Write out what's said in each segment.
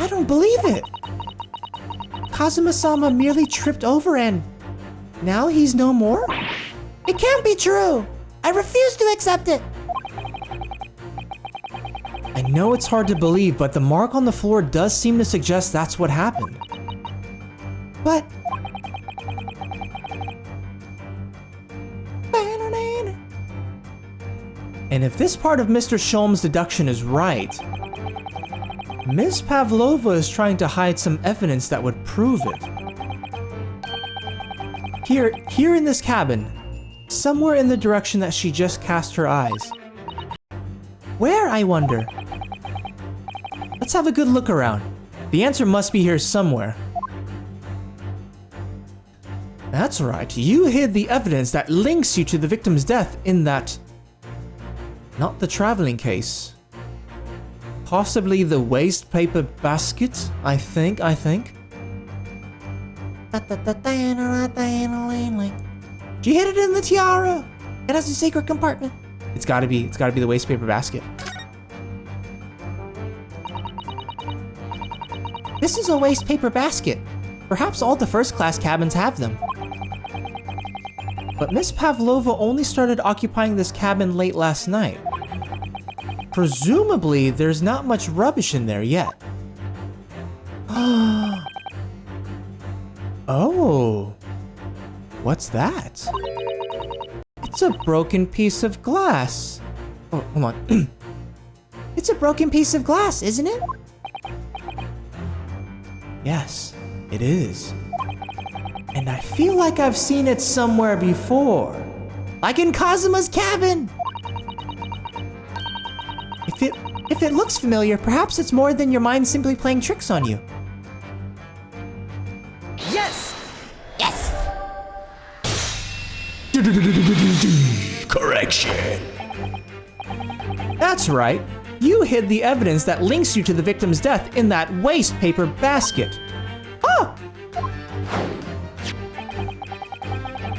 I don't believe it. Kazuma-sama merely tripped over and now he's no more? It can't be true. I refuse to accept it. I know it's hard to believe, but the mark on the floor does seem to suggest that's what happened. But... And if this part of Mr. Shulm's deduction is right, Ms. Pavlova is trying to hide some evidence that would prove it. Here in this cabin, somewhere in the direction that she just cast her eyes. Where, I wonder? Let's have a good look around. The answer must be here somewhere. That's right, you hid the evidence that links you to the victim's death in that... Not the traveling case. Possibly the waste paper basket, I think. She hid it in the tiara! It has a secret compartment. It's gotta be the waste paper basket. This is a waste paper basket. Perhaps all the first class cabins have them. But Miss Pavlova only started occupying this cabin late last night. Presumably, there's not much rubbish in there yet. Oh, what's that? It's a broken piece of glass. Oh, hold on. It's a broken piece of glass, isn't it? Yes, it is. And I feel like I've seen it somewhere before. Like in Kazuma's cabin! If it looks familiar, perhaps it's more than your mind simply playing tricks on you. Yes! Yes! Correction. That's right. You hid the evidence that links you to the victim's death in that waste paper basket. Ah!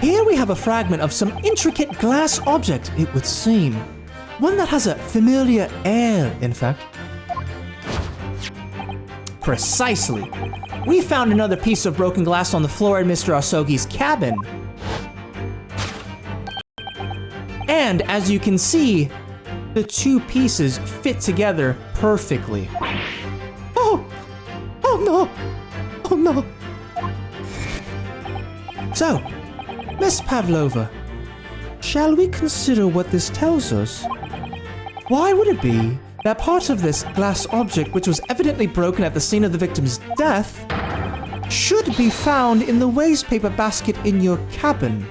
Here we have a fragment of some intricate glass object, it would seem. One that has a familiar air, in fact. Precisely. We found another piece of broken glass on the floor in Mr. Asogi's cabin. And as you can see, the two pieces fit together perfectly. Oh! Oh no! Oh no! So, Miss Pavlova, shall we consider what this tells us? Why would it be that part of this glass object, which was evidently broken at the scene of the victim's death, should be found in the waste paper basket in your cabin?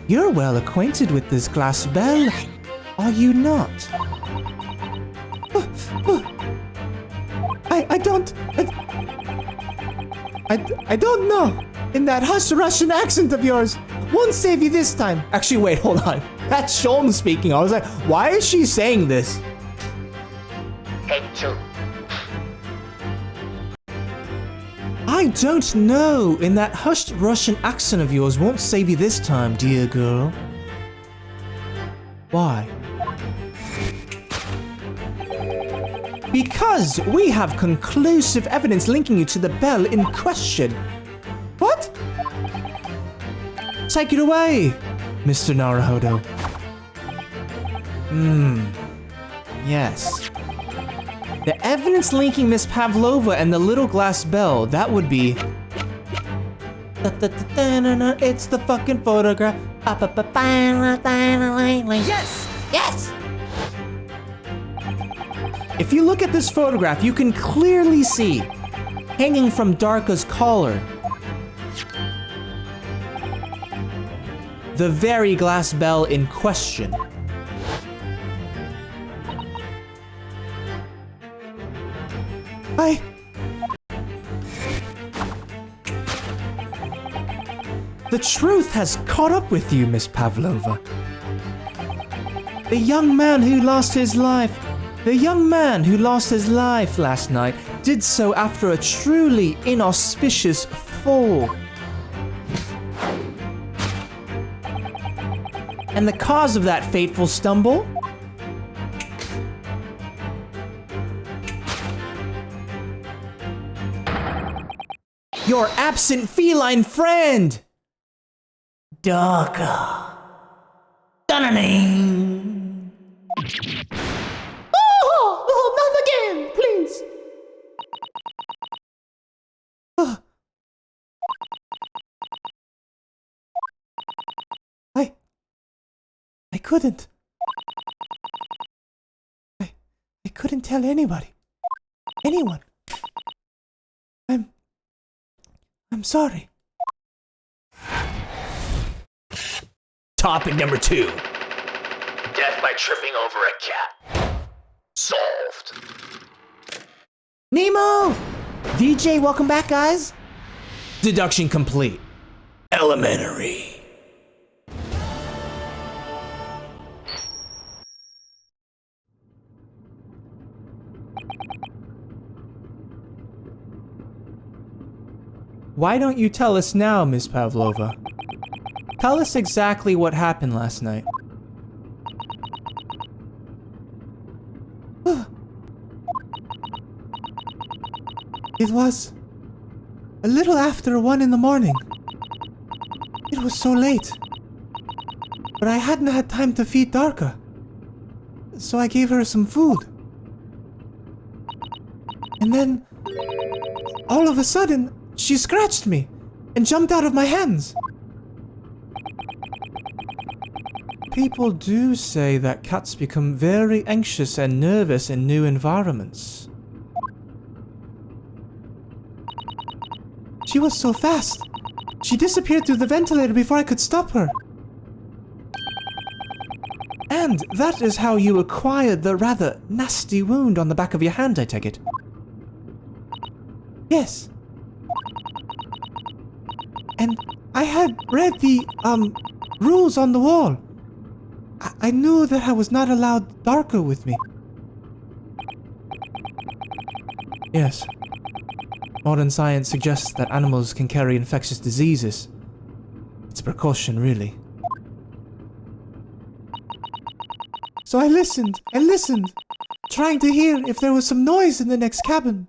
You're well acquainted with this glass bell, are you not? I don't know. In that hush Russian accent of yours. Won't save you this time. Actually, wait, hold on. That's Shulm speaking. I was like, why is she saying this? I don't know. In that hushed Russian accent of yours won't save you this time, dear girl. Why? Because we have conclusive evidence linking you to the bell in question. What? Take it away, Mr. Naruhodo. Yes. The evidence linking Miss Pavlova and the little glass bell, that would be... It's the fucking photograph. Yes! Yes! If you look at this photograph, you can clearly see, hanging from Darka's collar, the very glass bell in question. The truth has caught up with you, Miss Pavlova. The young man who lost his life last night did so after a truly inauspicious fall. And the cause of that fateful stumble? Your absent feline friend! Darker. Dun-dun-ding. Oh, not again, please. I couldn't. I couldn't tell anybody. Anyone. I'm sorry. Topic number 2. Death by tripping over a cat. Solved. Nemo! DJ, welcome back, guys. Deduction complete. Elementary. Why don't you tell us now, Miss Pavlova? Tell us exactly what happened last night. It was a little after 1 in the morning. It was so late. But I hadn't had time to feed Darka. So I gave her some food. And then, all of a sudden, she scratched me and jumped out of my hands. People do say that cats become very anxious and nervous in new environments. She was so fast. She disappeared through the ventilator before I could stop her. And that is how you acquired the rather nasty wound on the back of your hand, I take it. Yes. And I had read the, rules on the wall. I knew that I was not allowed Darka with me. Yes. Modern science suggests that animals can carry infectious diseases. It's a precaution, really. So I listened and listened, trying to hear if there was some noise in the next cabin.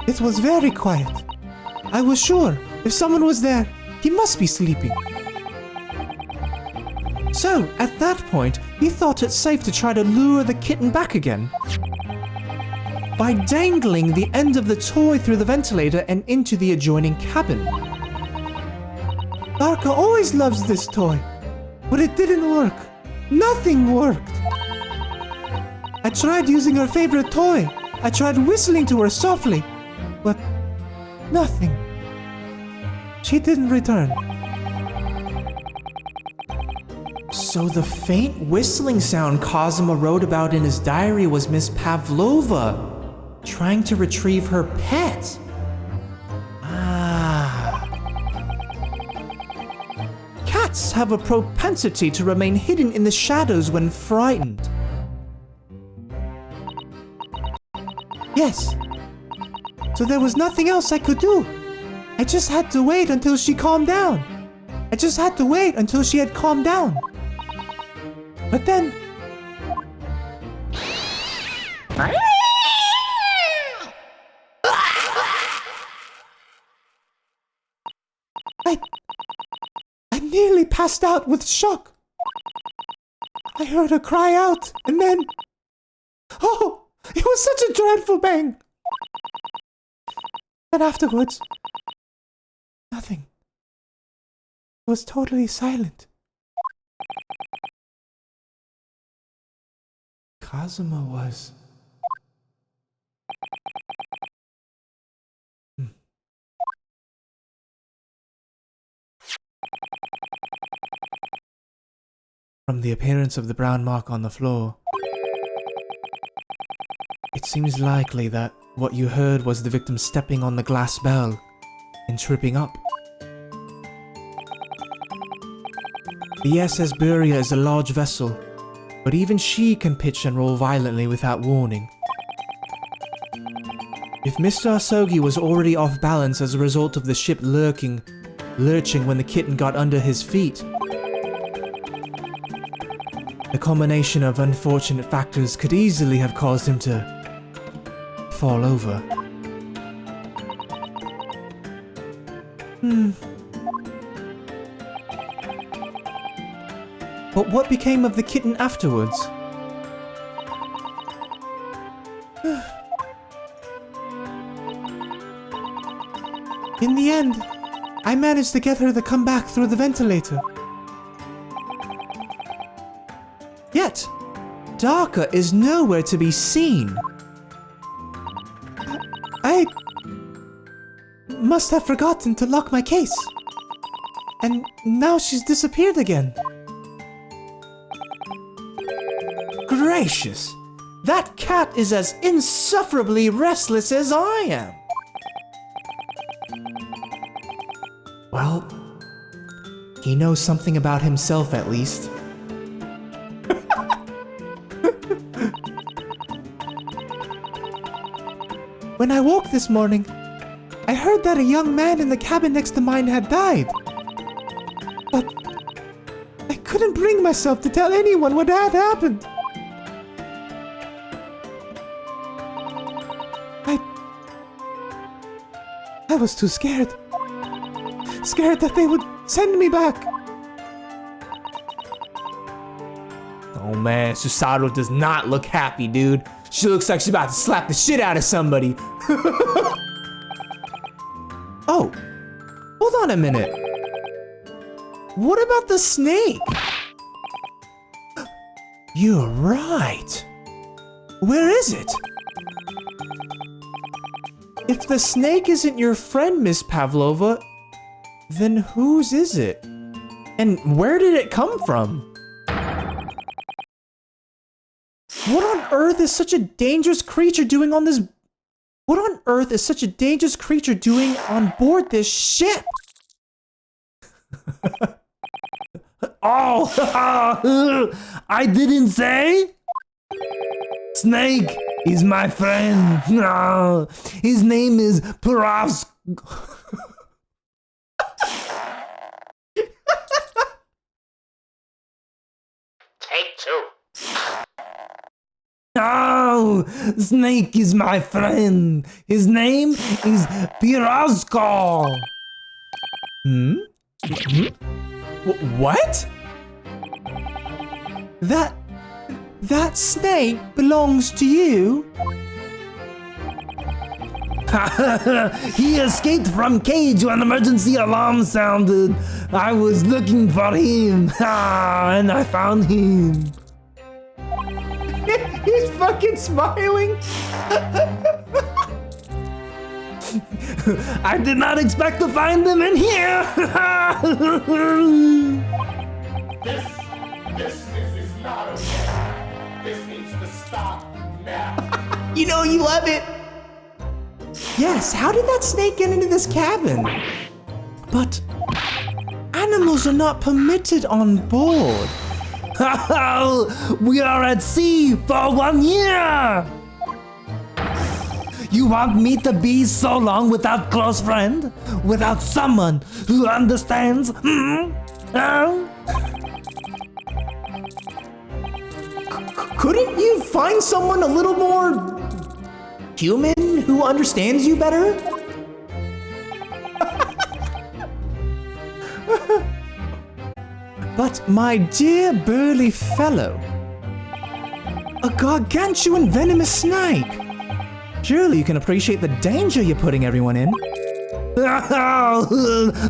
It was very quiet. I was sure if someone was there, he must be sleeping. So, at that point, he thought it safe to try to lure the kitten back again by dangling the end of the toy through the ventilator and into the adjoining cabin. Darka always loves this toy, but it didn't work. Nothing worked. I tried using her favorite toy. I tried whistling to her softly, but nothing. She didn't return. So the faint whistling sound Kazuma wrote about in his diary was Miss Pavlova trying to retrieve her pet. Cats have a propensity to remain hidden in the shadows when frightened. Yes. So there was nothing else I could do. I just had to wait until she calmed down. I just had to wait until she had calmed down. But then... I nearly passed out with shock. I heard her cry out, and then... Oh! It was such a dreadful bang! And afterwards... nothing. It was totally silent. Kazuma was... From the appearance of the brown mark on the floor, it seems likely that what you heard was the victim stepping on the glass bell and tripping up. The SS Buria is a large vessel, but even she can pitch and roll violently without warning. If Mr. Asogi was already off balance as a result of the ship lurching when the kitten got under his feet, the combination of unfortunate factors could easily have caused him to fall over. But what became of the kitten afterwards? In the end, I managed to get her to come back through the ventilator. Yet, Daka is nowhere to be seen. I must have forgotten to lock my case. And now she's disappeared again. Gracious! That cat is as insufferably restless as I am. Well, he knows something about himself at least. When I woke this morning, I heard that a young man in the cabin next to mine had died. But I couldn't bring myself to tell anyone what had happened. I was too scared. Scared that they would send me back. Oh man, Susato does not look happy, dude. She looks like she's about to slap the shit out of somebody. Oh, hold on a minute. What about the snake? You're right. Where is it? If the snake isn't your friend, Miss Pavlova, then whose is it? And where did it come from? What on earth is such a dangerous creature doing on this? What on earth is such a dangerous creature doing on board this ship? Oh, I didn't say? Snake is my friend. No, his name is Perovsk. Take two. No, Snake is my friend. His name is Pirosko. What? That snake belongs to you? He escaped from cage when emergency alarm sounded. I was looking for him, and I found him. He's fucking smiling. I did not expect to find them in here. This is not okay. This needs to stop now. You know you love it. Yes, how did that snake get into this cabin? But animals are not permitted on board. We are at sea for 1 year. You want me to be so long without close friend? Without someone who understands? Couldn't you find someone a little more human who understands you better? But my dear burly fellow, a gargantuan venomous snake. Surely you can appreciate the danger you're putting everyone in.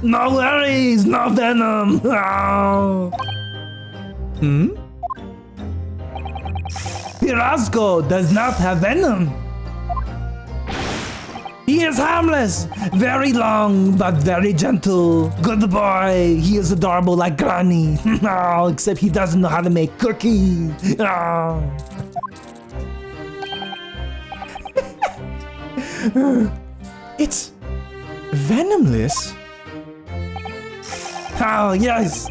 No worries, no venom. Pirasco does not have venom. He is harmless, very long, but very gentle. Good boy, he is adorable like Granny. Except he doesn't know how to make cookies. It's venomless? Oh, yes.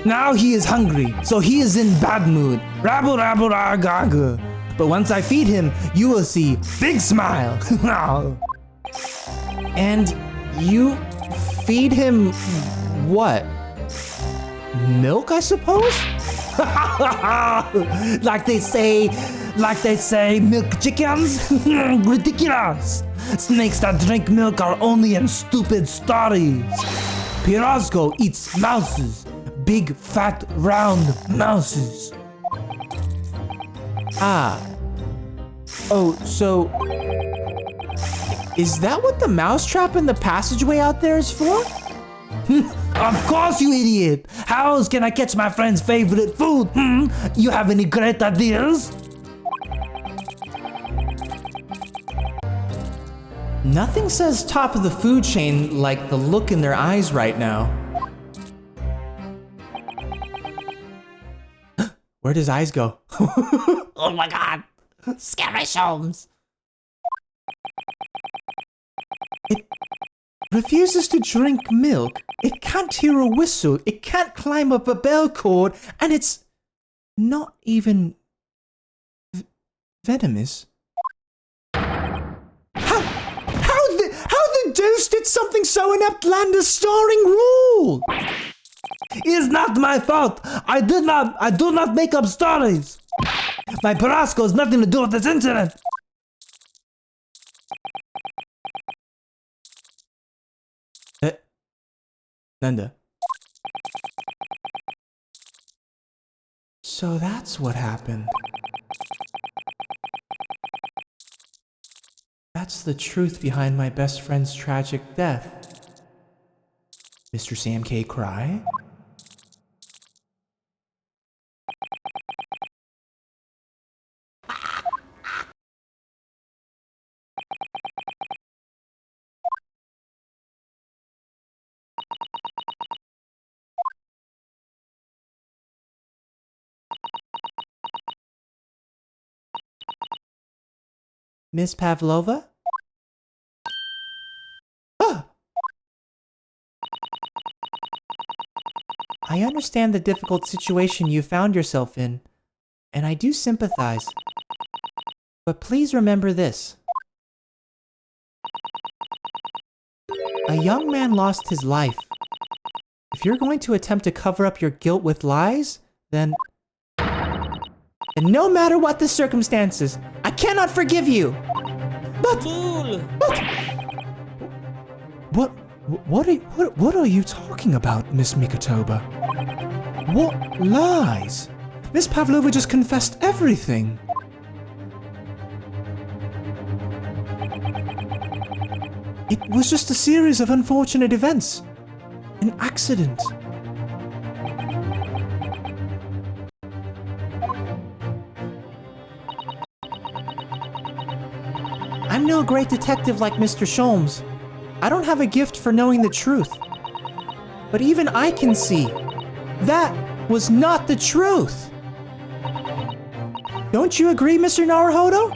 Now he is hungry, so he is in bad mood. Rabble rabble ragaga. But once I feed him, you will see big smile. And you feed him what? Milk, I suppose? like they say, milk chickens? Ridiculous. Snakes that drink milk are only in stupid stories. Pirosco eats mouses. Big, fat, round mouses. Ah. Oh, so... Is that what the mousetrap in the passageway out there is for? Of course, you idiot! How else can I catch my friend's favorite food? You have any great ideas? Nothing says top of the food chain like the look in their eyes right now. Where'd his eyes go? Oh my god. Scary Sholmes. It refuses to drink milk. It can't hear a whistle. It can't climb up a bell cord. And it's not even venomous. How the deuce did something so inept land a starring role? It's not my fault. I do not make up stories. My Pirosco has nothing to do with this incident. Nanda. So that's what happened. That's the truth behind my best friend's tragic death. Mr. Sam K. cry? Miss Pavlova? Ah! I understand the difficult situation you found yourself in, and I do sympathize. But please remember this. A young man lost his life. If you're going to attempt to cover up your guilt with lies, then... And no matter what the circumstances, I cannot forgive you! But... What are you talking about, Miss Mikotoba? What lies? Miss Pavlova just confessed everything. It was just a series of unfortunate events. An accident. I'm no great detective like Mr. Sholmes. I don't have a gift for knowing the truth. But even I can see that was not the truth. Don't you agree, Mr. Naruhodo?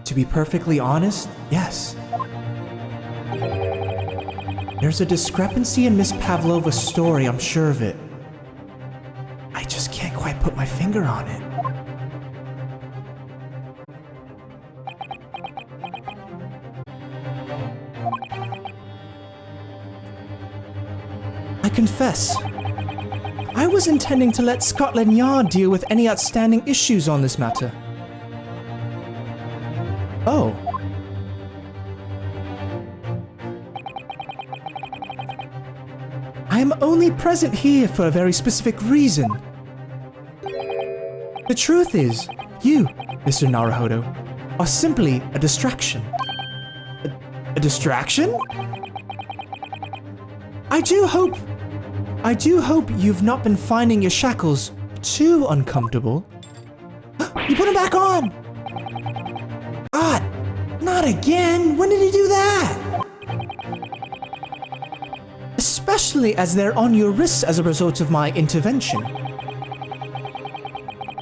To be perfectly honest, yes. There's a discrepancy in Miss Pavlova's story, I'm sure of it. I just can't quite put my finger on it. I confess, I was intending to let Scotland Yard deal with any outstanding issues on this matter. Oh. I am only present here for a very specific reason. The truth is, you, Mr. Naruhodo, are simply a distraction. A distraction? I do hope you've not been finding your shackles too uncomfortable. You put them back on! God, not again! When did he do that? Especially as they're on your wrists as a result of my intervention.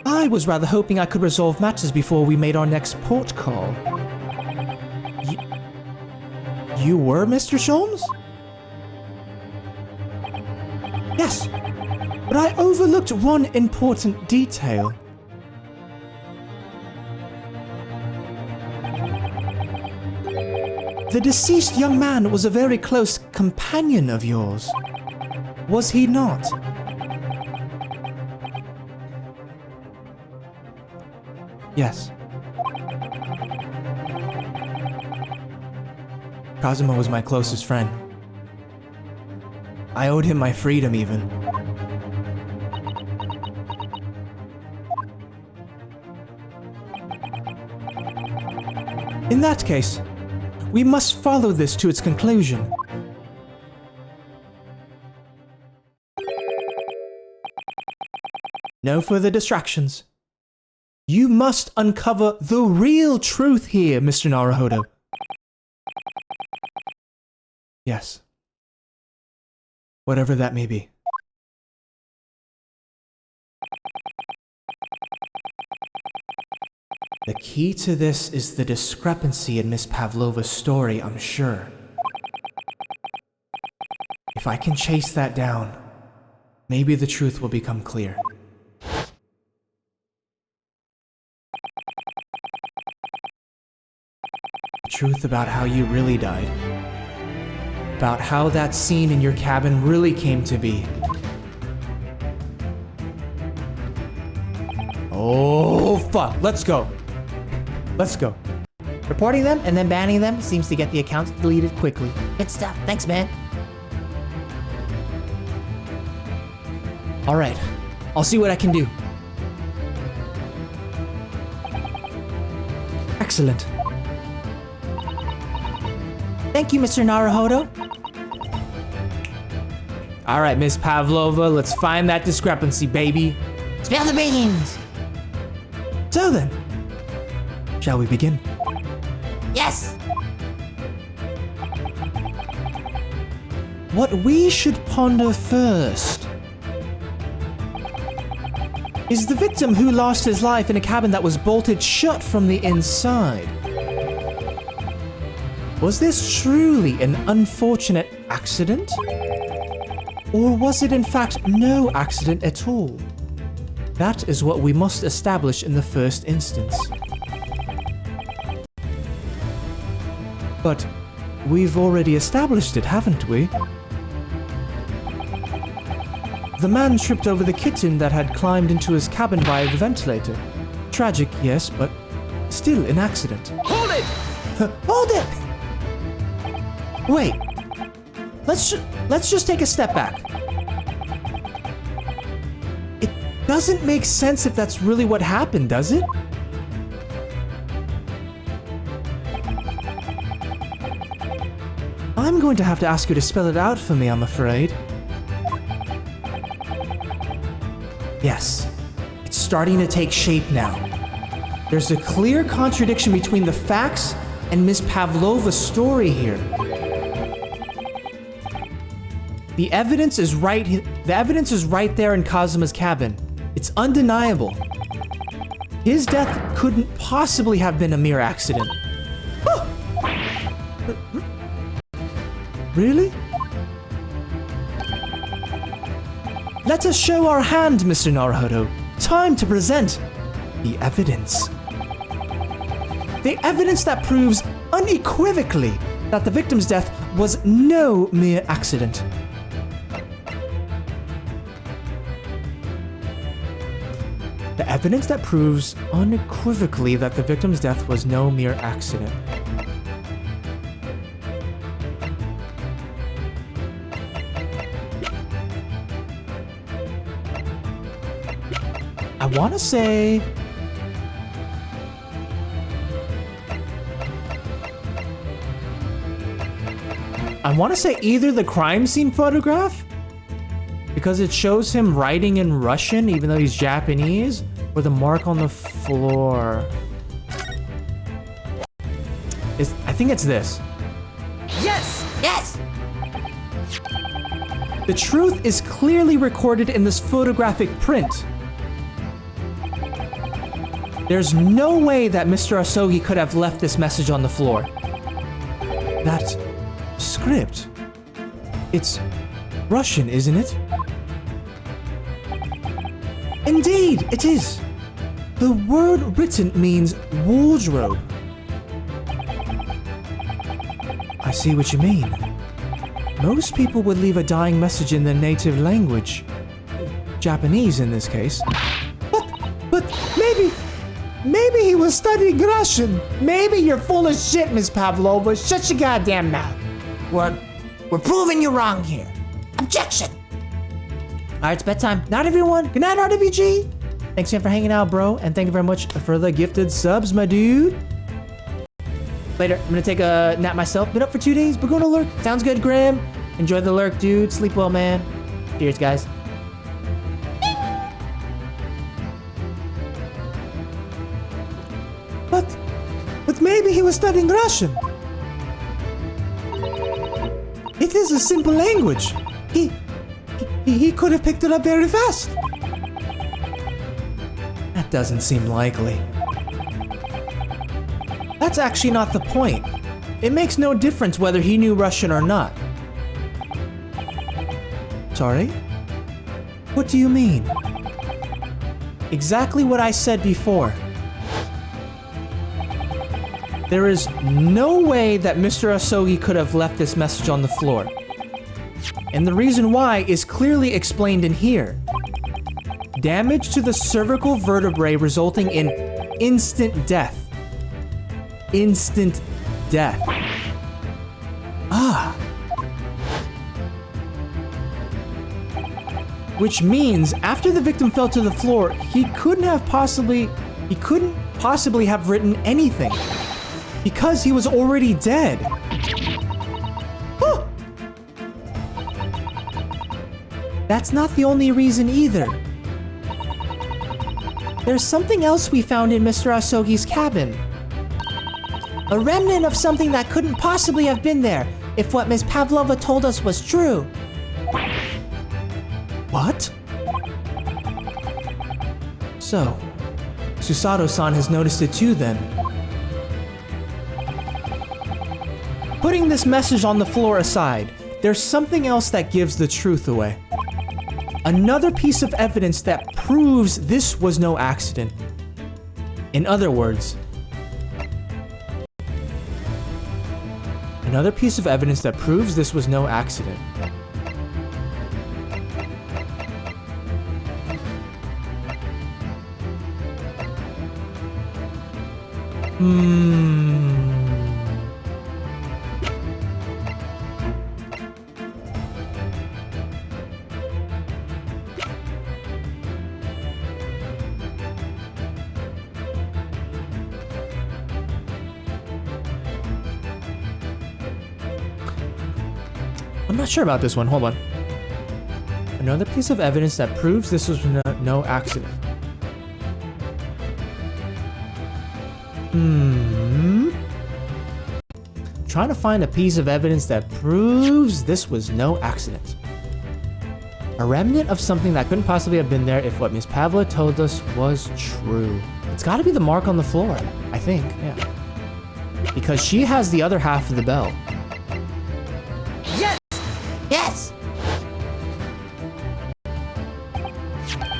I was rather hoping I could resolve matters before we made our next port call. You were Mr. Sholmes? Yes, But I overlooked one important detail. The deceased young man was a very close companion of yours. Was he not? Yes. Kazuma was my closest friend. I owed him my freedom, even. In that case, we must follow this to its conclusion. No further distractions. You must uncover the real truth here, Mr. Naruhodo. Yes. Whatever that may be. The key to this is the discrepancy in Miss Pavlova's story, I'm sure. If I can chase that down, maybe the truth will become clear. The truth about how you really died. About how that scene in your cabin really came to be. Oh, fuck. Let's go. Let's go. Reporting them and then banning them seems to get the accounts deleted quickly. Good stuff. Thanks, man. Alright. I'll see what I can do. Excellent. Thank you, Mr. Naruhodo. Alright, Miss Pavlova, let's find that discrepancy, baby. Spill the beans. So then, shall we begin? Yes. What we should ponder first is the victim who lost his life in a cabin that was bolted shut from the inside. Was this truly an unfortunate accident? Or was it in fact no accident at all? That is what we must establish in the first instance. But we've already established it, haven't we? The man tripped over the kitten that had climbed into his cabin via the ventilator. Tragic, yes, but still an accident. Hold it. Hold it! Wait. Let's just take a step back. It doesn't make sense if that's really what happened, does it? I'm going to have to ask you to spell it out for me, I'm afraid. Yes, it's starting to take shape now. There's a clear contradiction between the facts and Miss Pavlova's story here. The evidence is right there in Kazuma's cabin. It's undeniable. His death couldn't possibly have been a mere accident. Really? Let us show our hand, Mr. Naruhodo. Time to present the evidence. The evidence that proves unequivocally that the victim's death was no mere accident. The evidence that proves unequivocally that the victim's death was no mere accident. I want to say... either the crime scene photograph, because it shows him writing in Russian even though he's Japanese, or the mark on the floor. I think it's this. Yes. Yes. The truth is clearly recorded in this photographic print. There's no way that Mr. Asogi could have left this message on the floor. That script. It's Russian, isn't it? Indeed, it is. The word written means wardrobe. I see what you mean. Most people would leave a dying message in their native language. Japanese in this case. But maybe he was studying Russian. Maybe you're full of shit, Miss Pavlova. Shut your goddamn mouth. We're proving you wrong here. Objection. All right, it's bedtime. Night, everyone. Good night, RWG. Thanks again for hanging out, bro. And thank you very much for the gifted subs, my dude. Later, I'm gonna take a nap myself. Been up for 2 days, but going to lurk. Sounds good, Graham. Enjoy the lurk, dude. Sleep well, man. Cheers, guys. But maybe he was studying Russian. It is a simple language. He could have picked it up very fast. That doesn't seem likely. That's actually not the point. It makes no difference whether he knew Russian or not. Sorry? What do you mean? Exactly what I said before. There is no way that Mr. Asogi could have left this message on the floor. And the reason why is clearly explained in here. Damage to the cervical vertebrae resulting in instant death. Instant death. Ah. Which means after the victim fell to the floor, he couldn't possibly have written anything. Because he was already dead. Huh. That's not the only reason either. There's something else we found in Mr. Asogi's cabin. A remnant of something that couldn't possibly have been there if what Miss Pavlova told us was true. What? So, Susato-san has noticed it too then. Putting this message on the floor aside, there's something else that gives the truth away. Another piece of evidence that proves this was no accident. In other words, another piece of evidence that proves this was no accident. I'm not sure about this one. Hold on. Another piece of evidence that proves this was no accident. Trying to find a piece of evidence that proves this was no accident. A remnant of something that couldn't possibly have been there if what Miss Pavlova told us was true. It's gotta be the mark on the floor, I think, yeah. Because she has the other half of the bell. Yes!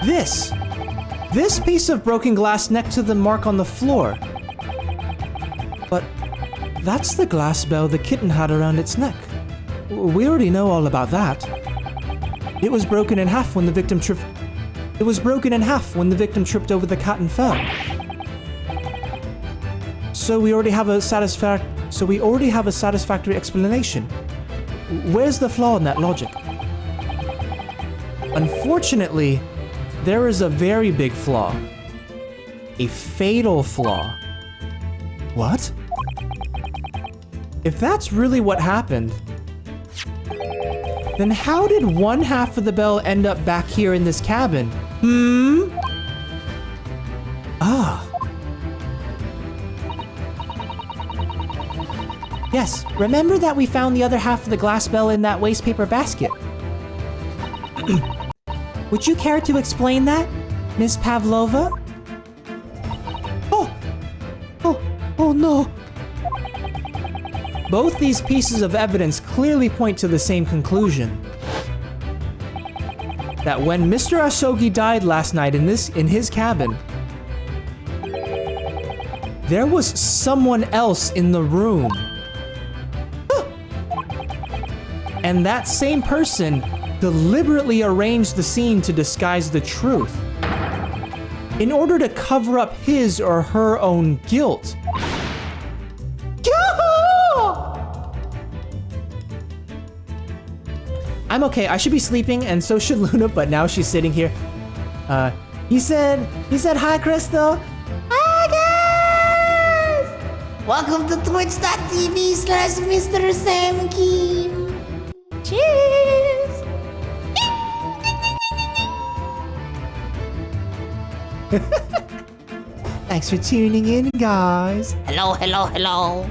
Yes! This piece of broken glass next to the mark on the floor. But that's the glass bell the kitten had around its neck. We already know all about that. It was broken in half when the victim tripped. It was broken in half when the victim tripped over the cat and fell. So we already have a satisfactory explanation. Where's the flaw in that logic? Unfortunately, there is a very big flaw. A fatal flaw. What? If that's really what happened, then how did one half of the bell end up back here in this cabin? Ah. Yes, remember that we found the other half of the glass bell in that waste paper basket? Would you care to explain that, Miss Pavlova? Oh no. Both these pieces of evidence clearly point to the same conclusion. that when Mr. Asogi died last night in his cabin, there was someone else in the room. And that same person deliberately arranged the scene to disguise the truth in order to cover up his or her own guilt. I'm okay, I should be sleeping, and so should Luna, but now she's sitting here. He said hi, Crystal. Hi guys! Welcome to twitch.tv/MrSamKim. Cheers! Thanks for tuning in, guys. Hello, hello, hello.